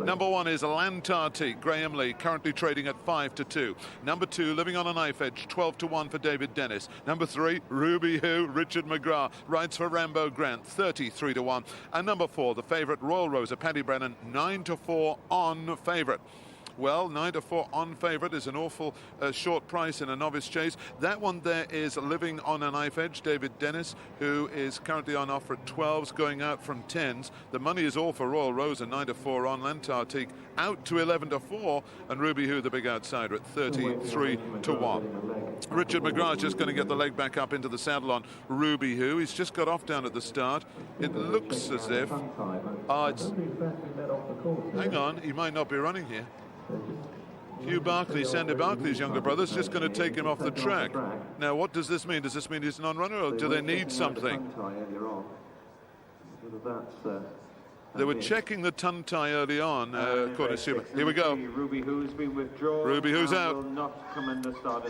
Number 1 is Lantartique, Graham Lee, currently trading at 5-2. Number 2, Living on a Knife Edge, 12-1 for David Dennis. Number 3, Ruby Who, Richard McGrath, rides for Rambo Grant, 33-1. And number 4, the favourite, Royal Rosa, Paddy Brennan, 9-4 on favourite. Well, 9-4 on favourite is an awful short price in a novice chase. That one there is Living on a Knife Edge, David Dennis, who is currently on offer at 12s, going out from 10s. The money is all for Royal Rosa, 9-4 on. Lantartique out to 11-4, and Ruby Who, the big outsider, at 33-1. Richard McGrath just going to get the leg back up into the saddle on Ruby Who. He's just got off down at the start. It looks as if... hang on, he might not be running here. Hugh Barclay, Sandy Barclay's younger brother, is just going to take him off the track. Now, what does this mean? Does this mean he's a non-runner, or do they need something? They were checking the tongue tie early on, according to Super. Here we go. Ruby Who's been withdrawn. Ruby Who's out.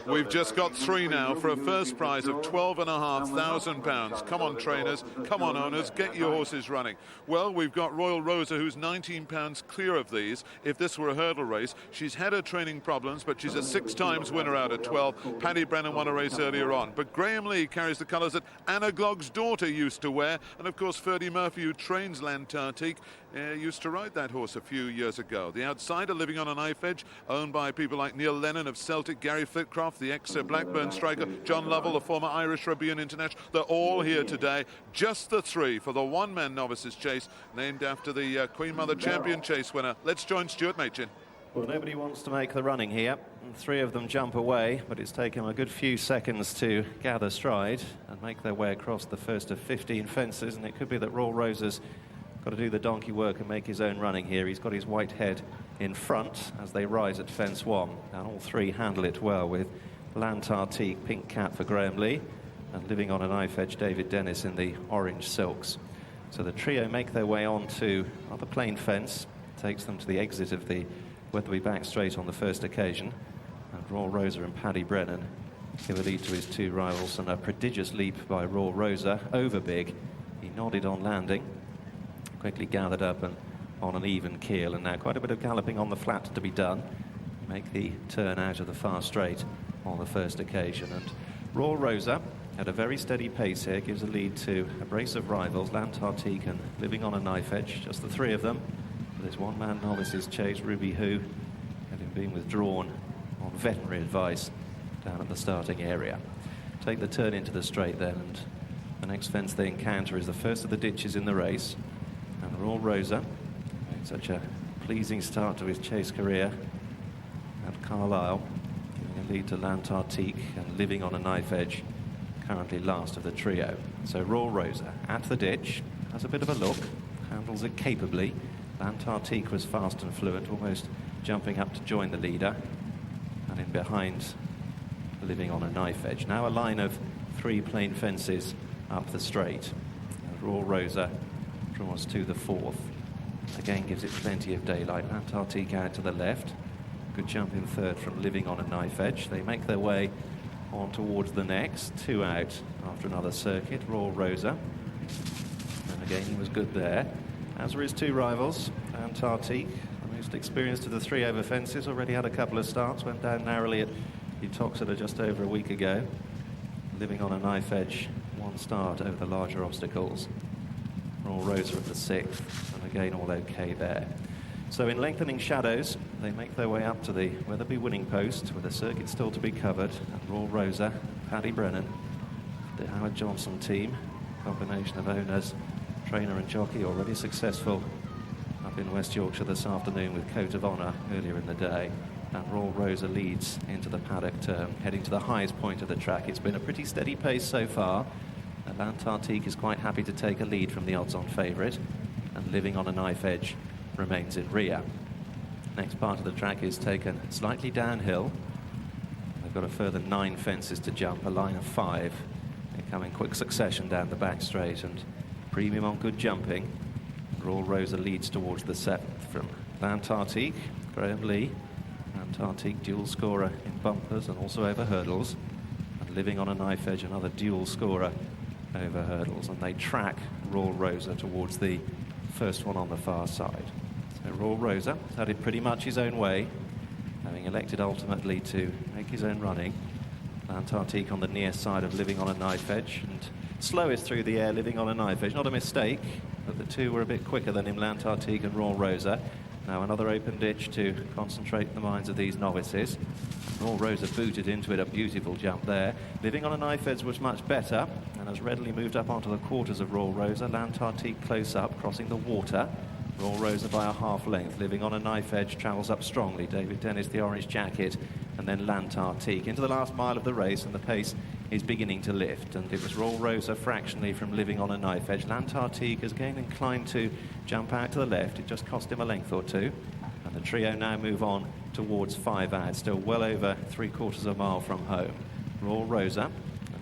We've We've just got 3 now for a first prize of £12,500. Come on, trainers. Come on, owners. Get your horses running. Well, we've got Royal Rosa, who's £19 clear of these. If this were a hurdle race, she's had her training problems, but she's a 6 times winner out of 12. Paddy Brennan won a race earlier on. But Graham Lee carries the colours that Anna Glogg's daughter used to wear. And, of course, Ferdy Murphy, who trains Lantartique, used to ride that horse a few years ago. The outsider, Living on a Knife Edge, owned by people like Neil Lennon of Celtic, Gary Flitcroft, the ex-Blackburn striker, John Lovell, the former Irish Rugby International. They're all here today. Just the 3 for the One Man Novices Chase, named after the Queen Mother Champion Chase winner. Let's join Stuart Machin. Well, nobody wants to make the running here. 3 of them jump away, but it's taken a good few seconds to gather stride and make their way across the first of 15 fences, and it could be that Royal Rosa's got to do the donkey work and make his own running here. He's got his white head in front as they rise at fence 1, and all 3 handle it well, with Lantartique, pink cap for Graham Lee, and Living on a Knife Edge, David Dennis in the orange silks. So the trio make their way on to the plain fence, takes them to the exit of the Wetherby back straight on the first occasion, and Royal Rosa and Paddy Brennan give a lead to his 2 rivals, and a prodigious leap by Royal Rosa, over big. He nodded on landing, quickly gathered up and on an even keel, and now quite a bit of galloping on the flat to be done. Make the turn out of the far straight on the first occasion, and Royal Rosa at a very steady pace here gives a lead to a brace of rivals, Lantartique and Living on a Knife Edge, just the 3 of them. There's One Man Novices Chase, Ruby Who, having been withdrawn on veterinary advice down at the starting area. Take the turn into the straight then, and the next fence they encounter is the first of the ditches in the race. And Royal Rosa made such a pleasing start to his chase career at Carlisle, giving a lead to Lantartique and Living on a Knife Edge, currently last of the trio. So Royal Rosa at the ditch, has a bit of a look, handles it capably. Lantartique was fast and fluent, almost jumping up to join the leader, and in behind, Living on a Knife Edge. Now a line of 3 plain fences up the straight. And Royal Rosa draws to the 4th. Again gives it plenty of daylight. Lantartique out to the left. Good jump in 3rd from Living on a Knife Edge. They make their way on towards the next. 2 out after another circuit. Royal Rosa. And again he was good there. As were his 2 rivals. Lantartique, the most experienced of the 3 over fences, already had a couple of starts. Went down narrowly at Uttoxeter just over a week ago. Living on a Knife Edge, 1 start over the larger obstacles. Royal Rosa at the 6th, and again all okay there. So in lengthening shadows, they make their way up to the Wetherby winning post, with a circuit still to be covered, and Royal Rosa, Paddy Brennan, the Howard Johnson team, combination of owners, trainer and jockey, already successful up in West Yorkshire this afternoon with Coat of Honour earlier in the day. And Royal Rosa leads into the paddock turn, heading to the highest point of the track. It's been a pretty steady pace so far. Lantartique is quite happy to take a lead from the odds-on favourite, and Living on a Knife Edge remains in rear. Next part of the track is taken slightly downhill. They've got a further 9 fences to jump, a line of 5. They come in quick succession down the back straight, and premium on good jumping. Royal Rosa leads towards the 7th from Lantartique, Graham Lee. Lantartique dual scorer in bumpers and also over hurdles, and Living on a Knife Edge, another dual scorer over hurdles, and they track Royal Rosa towards the first one on the far side. So Royal Rosa had it pretty much his own way, having elected ultimately to make his own running. L'Antarctique on the near side of Living on a Knife Edge, and slowest through the air, Living on a Knife Edge. Not a mistake, but the two were a bit quicker than him, L'Antarctique and Royal Rosa. Now another open ditch to concentrate the minds of these novices. Royal Rosa booted into it, a beautiful jump there. Living on a Knife Edge was much better and has readily moved up onto the quarters of Royal Rosa. L'Antarctique close up, crossing the water. Royal Rosa by a half length. Living on a Knife Edge travels up strongly. David Dennis, the orange jacket, and then L'Antarctique into the last mile of the race, and the pace is beginning to lift. And it was Royal Rosa fractionally from Living on a Knife Edge. L'Antarctique is again inclined to jump out to the left. It just cost him a length or two. And the trio now move on towards 5 out, still well over 3/4 of a mile from home. Royal Rosa,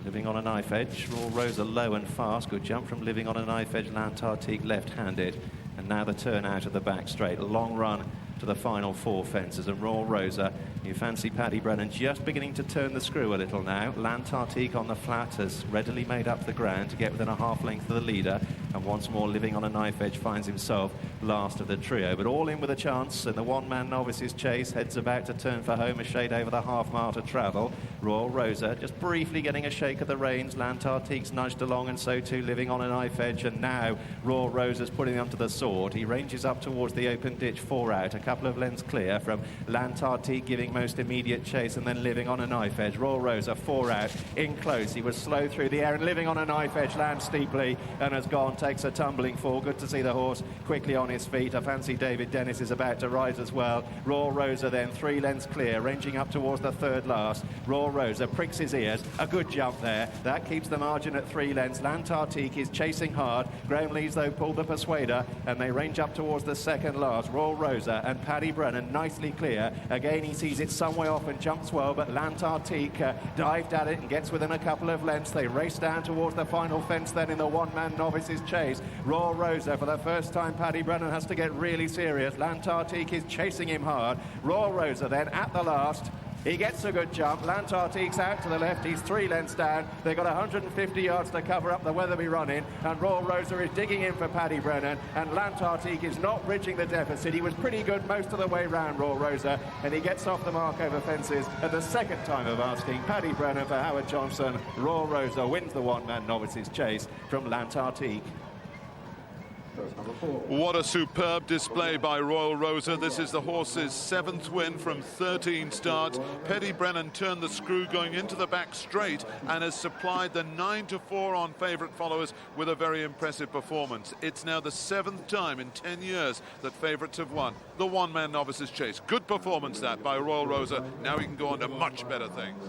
Living on a Knife Edge. Royal Rosa low and fast. Good jump from Living on a Knife Edge. L'Antarctique left-handed. And now the turn out of the back straight. A long run to the final 4 fences, and Royal Rosa, you fancy Paddy Brennan just beginning to turn the screw a little now. L'Antarctique on the flat has readily made up the ground to get within a half length of the leader, and once more Living on a Knife Edge finds himself last of the trio, but all in with a chance, and the one-man novices chase heads about to turn for home, a shade over the half mile to travel. Royal Rosa just briefly getting a shake of the reins. L'Antarctique's nudged along, and so too Living on a Knife Edge, and now Royal Rosa's putting him to the sword. He ranges up towards the open ditch, 4 out, a couple of lengths clear from L'Antarctique giving most immediate chase, and then Living on a Knife Edge. Royal Rosa 4 out, in close. He was slow through the air, and Living on a Knife Edge lands steeply and has gone, takes a tumbling fall. Good to see the horse quickly on his feet. I fancy David Dennis is about to rise as well. Royal Rosa then 3 lengths clear, ranging up towards the 3rd last. Royal Rosa pricks his ears, a good jump there. That keeps the margin at 3 lengths. L'Antarctique is chasing hard. Graham Lees though pulled the persuader, and they range up towards the 2nd last. Royal Rosa and Paddy Brennan nicely clear. Again he sees it some way off and jumps well, but L'Antarctique dived at it and gets within a couple of lengths. They race down towards the final fence then in the one-man novices chase. Royal Rosa, for the first time, Paddy Brennan has to get really serious. L'Antarctique is chasing him hard. Royal Rosa then at the last. He gets a good jump. L'Antarctique's out to the left. He's 3 lengths down. They've got 150 yards to cover up the Wetherby run-in, and Royal Rosa is digging in for Paddy Brennan, and L'Antarctique is not bridging the deficit. He was pretty good most of the way round, Royal Rosa, and he gets off the mark over fences at the 2nd time of asking. Paddy Brennan for Howard Johnson. Royal Rosa wins the one-man novices chase from L'Antarctique. What a superb display by Royal Rosa. This is the horse's 7th win from 13 starts. Paddy Brennan turned the screw going into the back straight and has supplied the 9-4 on favourite followers with a very impressive performance. It's now the 7th time in 10 years that favourites have won the one-man novices chase. Good performance that by Royal Rosa. Now he can go on to much better things.